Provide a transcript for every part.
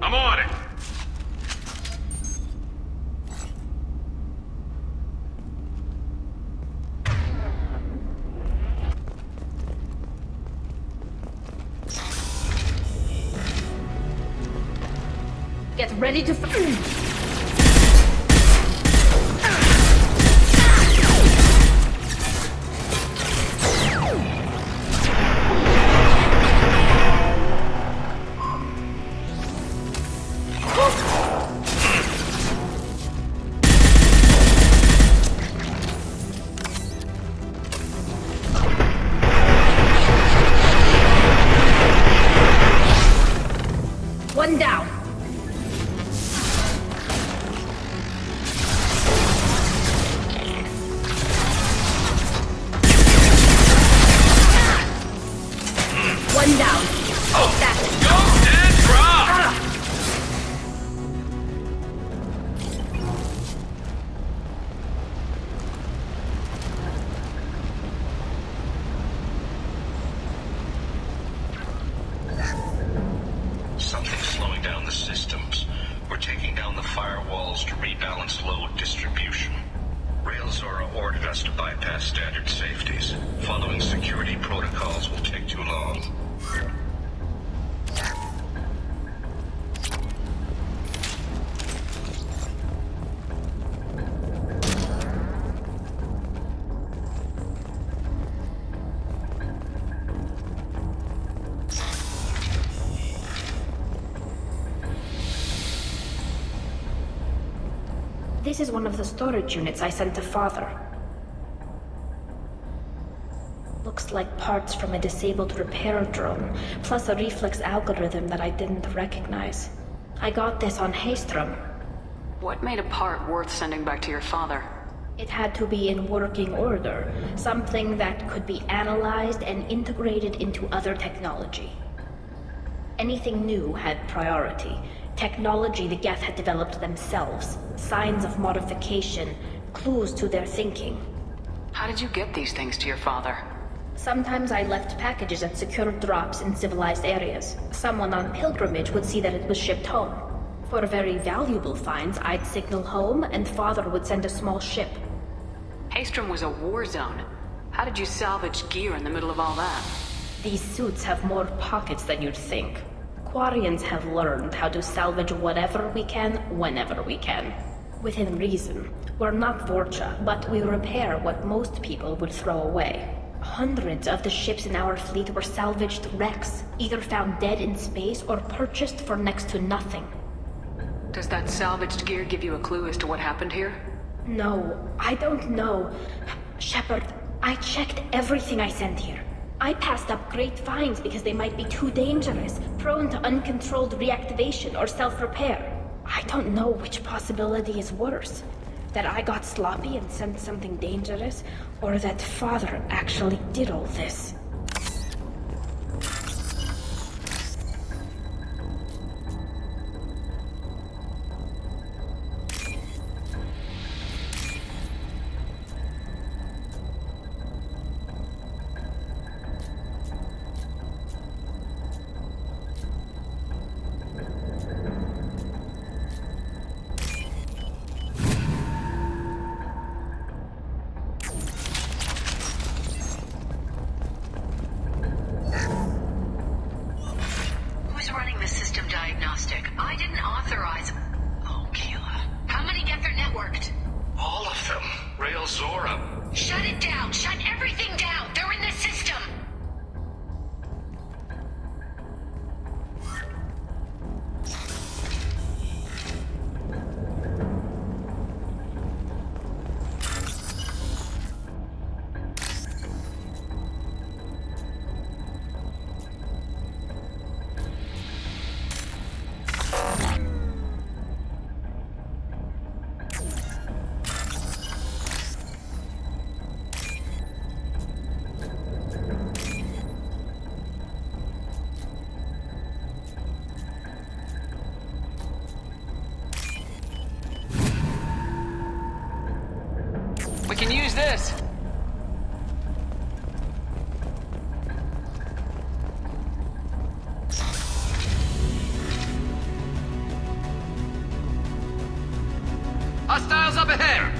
I'm on it! Get ready to One down. One down. Oh, That. go and drop! Something's slowing down the systems. We're taking down the firewalls to rebalance load distribution. Rail Zora ordered us to bypass standard safeties. Following security protocols will take too long. This is one of the storage units I sent to Father. Looks like parts from a disabled repair drone, plus a reflex algorithm that I didn't recognize. I got this on Haystrom. What made a part worth sending back to your father? It had to be in working order, something that could be analyzed and integrated into other technology. Anything new had priority. Technology the Geth had developed themselves, signs of modification, clues to their thinking. How did you get these things to your father? Sometimes I left packages at secure drops in civilized areas. Someone on pilgrimage would see that it was shipped home. For very valuable finds, I'd signal home and Father would send a small ship. Haystrom was a war zone. How did you salvage gear in the middle of all that? These suits have more pockets than you'd think. Quarians have learned how to salvage whatever we can, whenever we can. Within reason. We're not Vorcha, but we repair what most people would throw away. Hundreds of the ships in our fleet were salvaged wrecks, either found dead in space or purchased for next to nothing. Does that salvaged gear give you a clue as to what happened here? No, I don't know. Shepard, I checked everything I sent here. I passed up great finds because they might be too dangerous, prone to uncontrolled reactivation or self-repair. I don't know which possibility is worse. That I got sloppy and sent something dangerous, or that Father actually did all this. We can use this! Hostiles up ahead!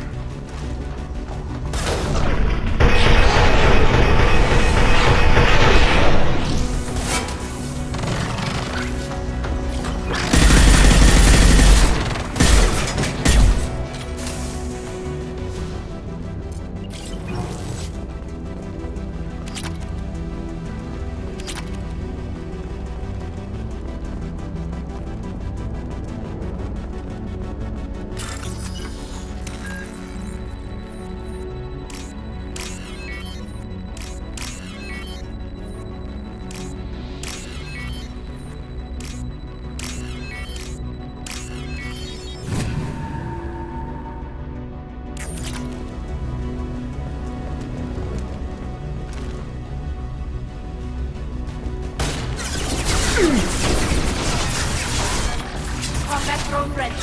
Combat drone ready.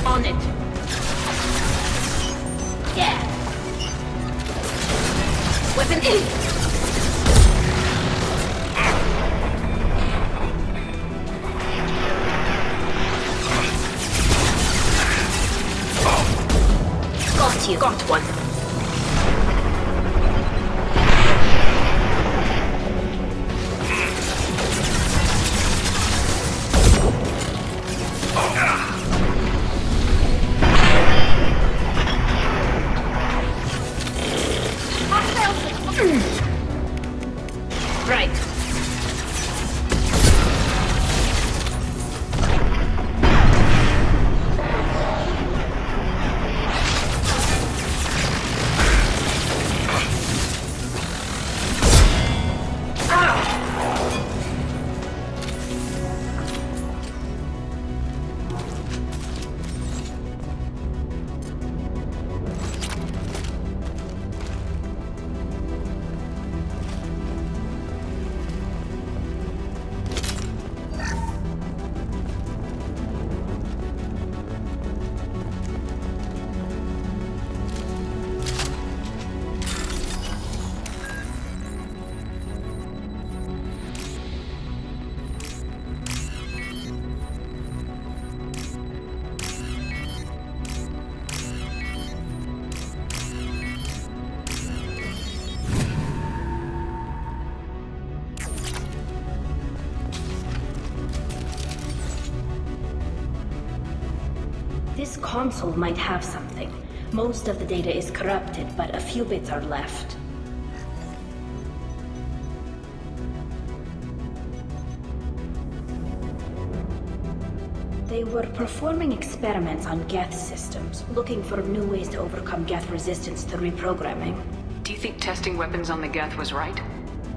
On it. Yeah. Weapon in. Got you. Got one. Right. This console might have something. Most of the data is corrupted, but a few bits are left. They were performing experiments on Geth systems, looking for new ways to overcome Geth resistance to reprogramming. Do you think testing weapons on the Geth was right?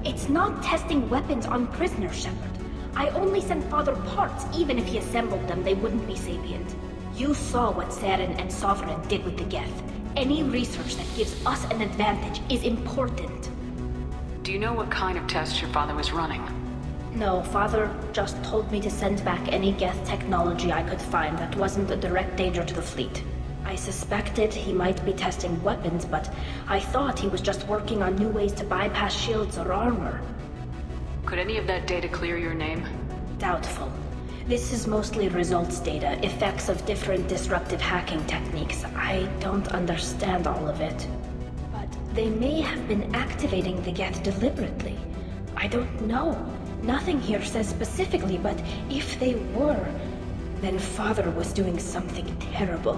It's not testing weapons on prisoners, Shepard. I only sent Father parts. Even if he assembled them, they wouldn't be sapient. You saw what Saren and Souvereign did with the Geth. Any research that gives us an advantage is important. Do you know what kind of tests your father was running? No, Father just told me to send back any Geth technology I could find that wasn't a direct danger to the fleet. I suspected he might be testing weapons, but I thought he was just working on new ways to bypass shields or armor. Could any of that data clear your name? Doubtful. This is mostly results data, effects of different disruptive hacking techniques. I don't understand all of it. But they may have been activating the Geth deliberately. I don't know. Nothing here says specifically, but if they were, then Father was doing something terrible.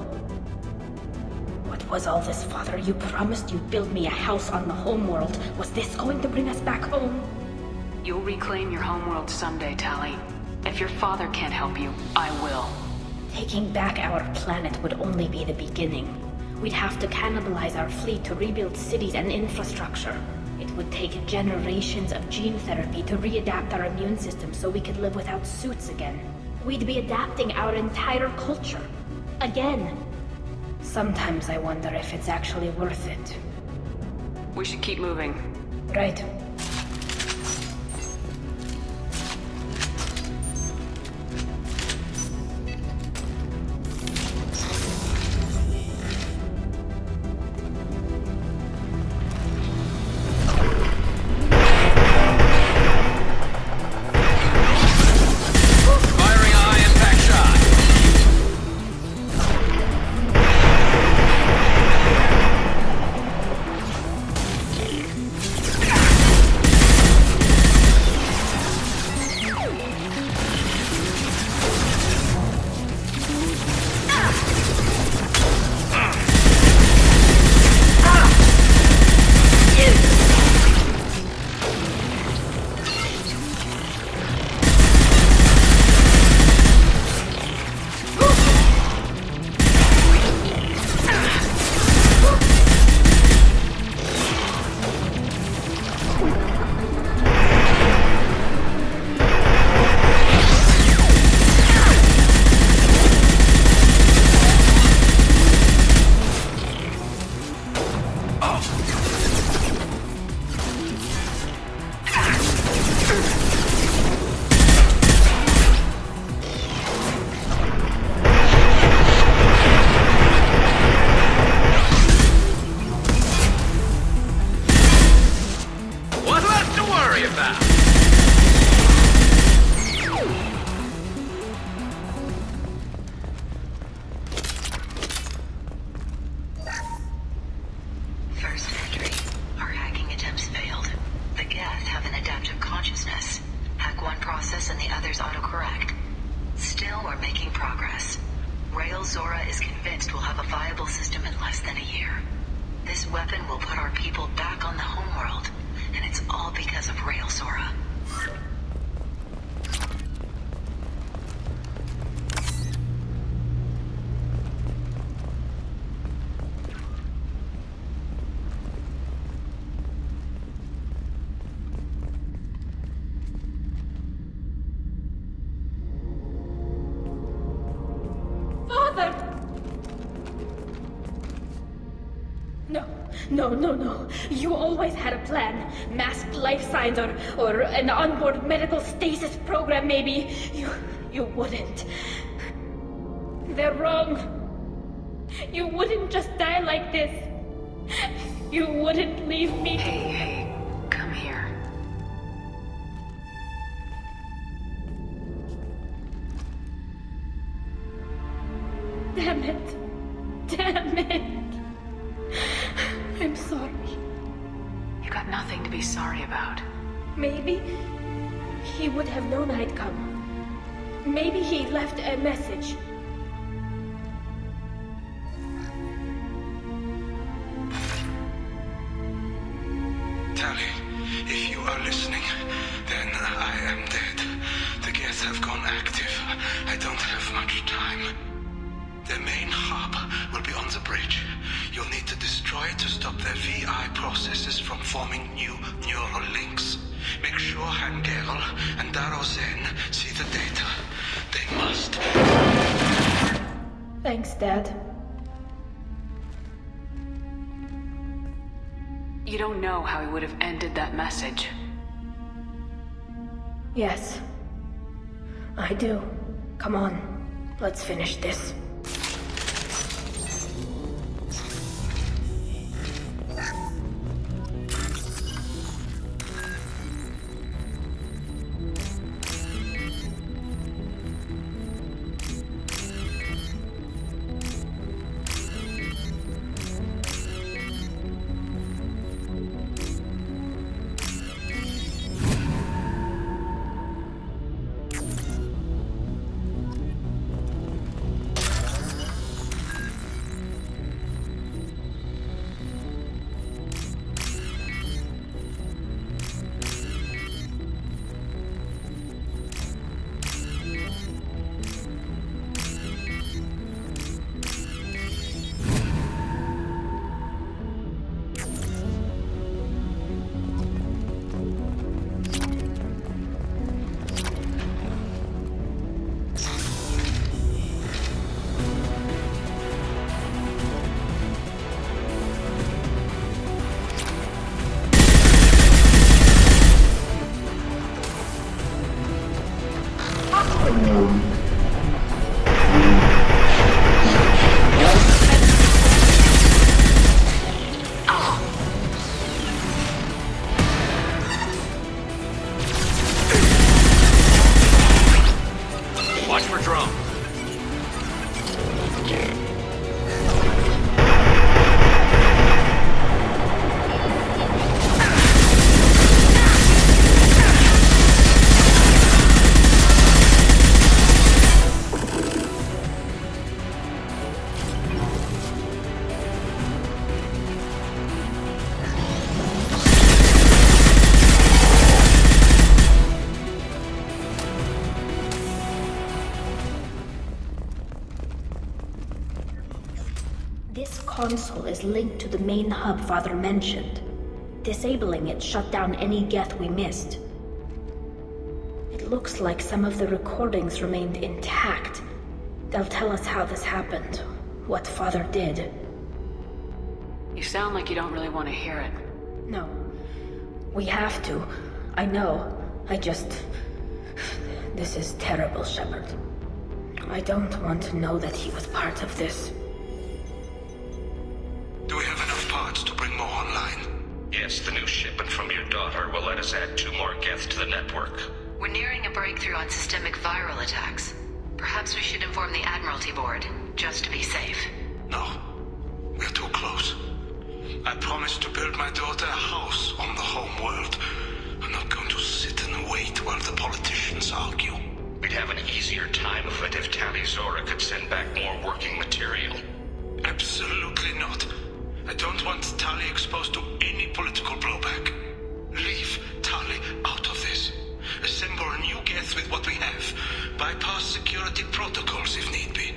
What was all this, Father? You promised you'd build me a house on the homeworld. Was this going to bring us back home? You'll reclaim your homeworld someday, Tali. If your father can't help you, I will. Taking back our planet would only be the beginning. We'd have to cannibalize our fleet to rebuild cities and infrastructure. It would take generations of gene therapy to readapt our immune system so we could live without suits again. We'd be adapting our entire culture. Again. Sometimes I wonder if it's actually worth it. We should keep moving. Right. Firing eye process and the others autocorrect. Still, we're making progress. Rail Zora is convinced we'll have a viable system in less than a year. This weapon will put our people back on the homeworld, and it's all because of Rail Zora. No. You always had a plan. Masked life signs or an onboard medical stasis program, maybe. You wouldn't. They're wrong. You wouldn't just die like this. You wouldn't leave me. Hey, come here. Damn it. I'm sorry. You got nothing to be sorry about. Maybe he would have known I'd come. Maybe he left a message. Tally, if you are listening, then I am dead. The gates have gone active. I don't have much time. The main hub will be on the bridge. You'll need to destroy it to stop their VI processes from forming new neural links. Make sure Hangerl and Darozen see the data. They must. Thanks, Dad. You don't know how he would have ended that message. Yes. I do. Come on. Let's finish this. This console is linked to the main hub Father mentioned. Disabling it shut down any Geth we missed. It looks like some of the recordings remained intact. They'll tell us how this happened, what Father did. You sound like you don't really want to hear it. No. We have to. I know. This is terrible, Shepard. I don't want to know that he was part of this. Do we have enough parts to bring more online? Yes, the new shipment from your daughter will let us add 2 more Geth to the network. We're nearing a breakthrough on systemic viral attacks. Perhaps we should inform the Admiralty Board, just to be safe. No. We're too close. I promised to build my daughter a house on the home world. I'm not going to sit and wait while the politicians are easier time of it if Tali Zora could send back more working material. Absolutely not. I don't want Tali exposed to any political blowback. Leave Tali out of this. Assemble a new Geth with what we have. Bypass security protocols if need be.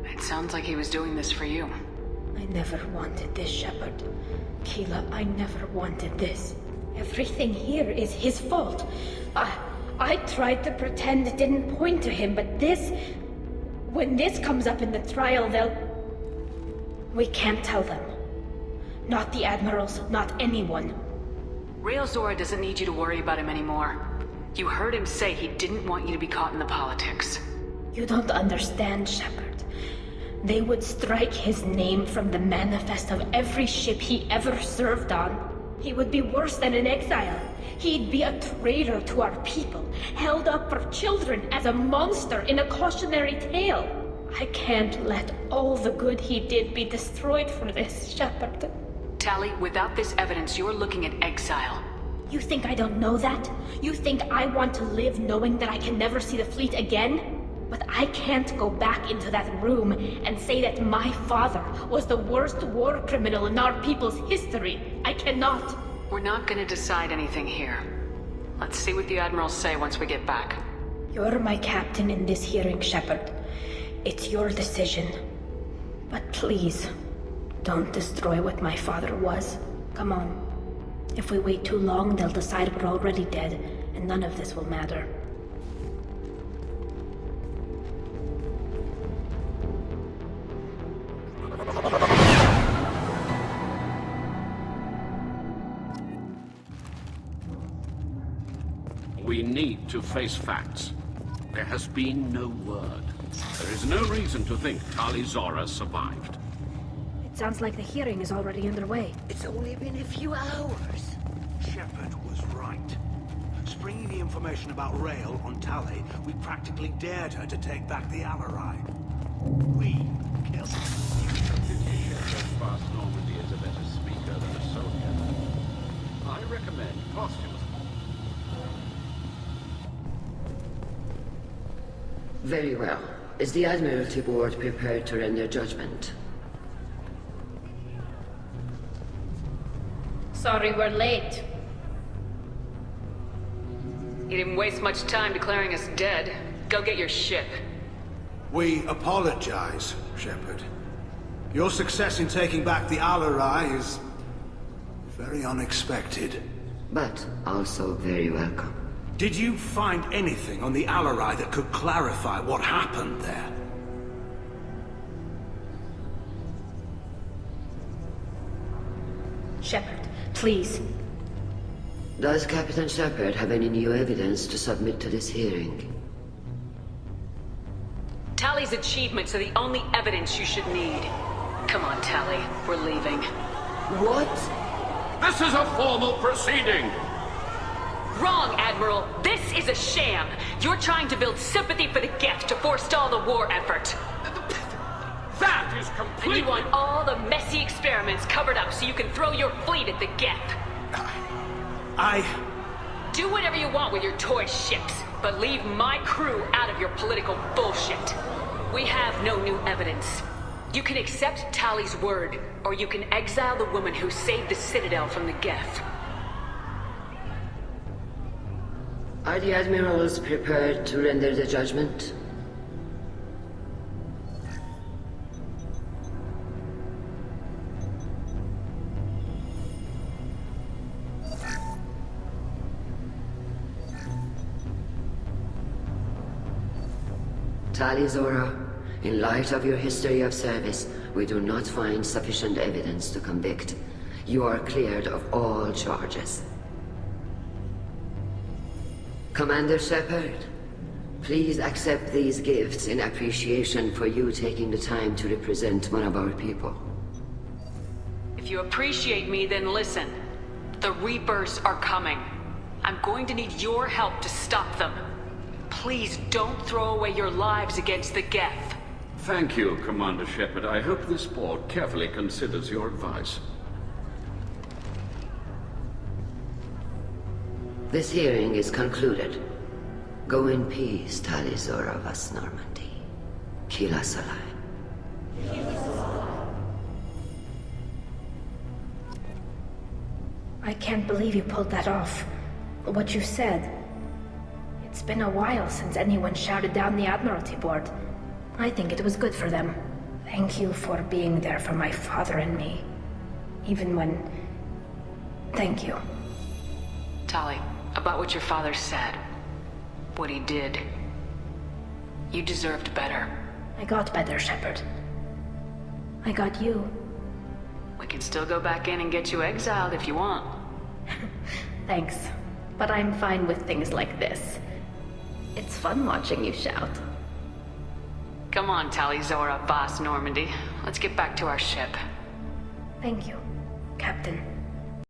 It sounds like he was doing this for you. I never wanted this, Shepard. Keela, I never wanted this. Everything here is his fault. I tried to pretend it didn't point to him, but this... When this comes up in the trial, they'll... We can't tell them. Not the Admirals, not anyone. Rail Zora doesn't need you to worry about him anymore. You heard him say he didn't want you to be caught in the politics. You don't understand, Shepard. They would strike his name from the manifest of every ship he ever served on. He would be worse than an exile. He'd be a traitor to our people, held up for children as a monster in a cautionary tale. I can't let all the good he did be destroyed for this, Shepard. Tali, without this evidence, you're looking at exile. You think I don't know that? You think I want to live knowing that I can never see the fleet again? But I can't go back into that room and say that my father was the worst war criminal in our people's history. I cannot. We're not gonna decide anything here. Let's see what the Admirals say once we get back. You're my captain in this hearing, Shepard. It's your decision. But please, don't destroy what my father was. Come on. If we wait too long, they'll decide we're already dead, and none of this will matter. We need to face facts. There has been no word. There is no reason to think Tali Zora survived. It sounds like the hearing is already underway. It's only been a few hours. Shepard was right. Springing the information about Rail on Tali, we practically dared her to take back the Alarai. We killed her. Shepard's vast Normandy is a better speaker than a soldier. I recommend posthumous. Very well. Is the Admiralty Board prepared to render judgment? Sorry we're late. You didn't waste much time declaring us dead. Go get your ship. We apologize, Shepard. Your success in taking back the Alarai is very unexpected. But also very welcome. Did you find anything on the Alarai that could clarify what happened there? Shepard, please. Does Captain Shepard have any new evidence to submit to this hearing? Tali's achievements are the only evidence you should need. Come on, Tali. We're leaving. What? This is a formal proceeding! Wrong, Admiral. This is a sham. You're trying to build sympathy for the Geth to forestall the war effort. That is And completely... you want all the messy experiments covered up so you can throw your fleet at the Geth. Do whatever you want with your toy ships, but leave my crew out of your political bullshit. We have no new evidence. You can accept Tali's word, or you can exile the woman who saved the Citadel from the Geth. Are the Admirals prepared to render the judgment? Tali Zora, in light of your history of service, we do not find sufficient evidence to convict. You are cleared of all charges. Commander Shepard, please accept these gifts in appreciation for you taking the time to represent one of our people. If you appreciate me, then listen. The Reapers are coming. I'm going to need your help to stop them. Please don't throw away your lives against the Geth. Thank you, Commander Shepard. I hope this board carefully considers your advice. This hearing is concluded. Go in peace, Tali Zora Vas Normandy. Kila Salai. I can't believe you pulled that off. What you said. It's been a while since anyone shouted down the Admiralty Board. I think it was good for them. Thank you for being there for my father and me. Even when... Thank you. Tali, about what your father said. What he did. You deserved better. I got better, Shepard. I got you. We can still go back in and get you exiled if you want. Thanks. But I'm fine with things like this. It's fun watching you shout. Come on, Tali Zora, Boss Normandy. Let's get back to our ship. Thank you, Captain.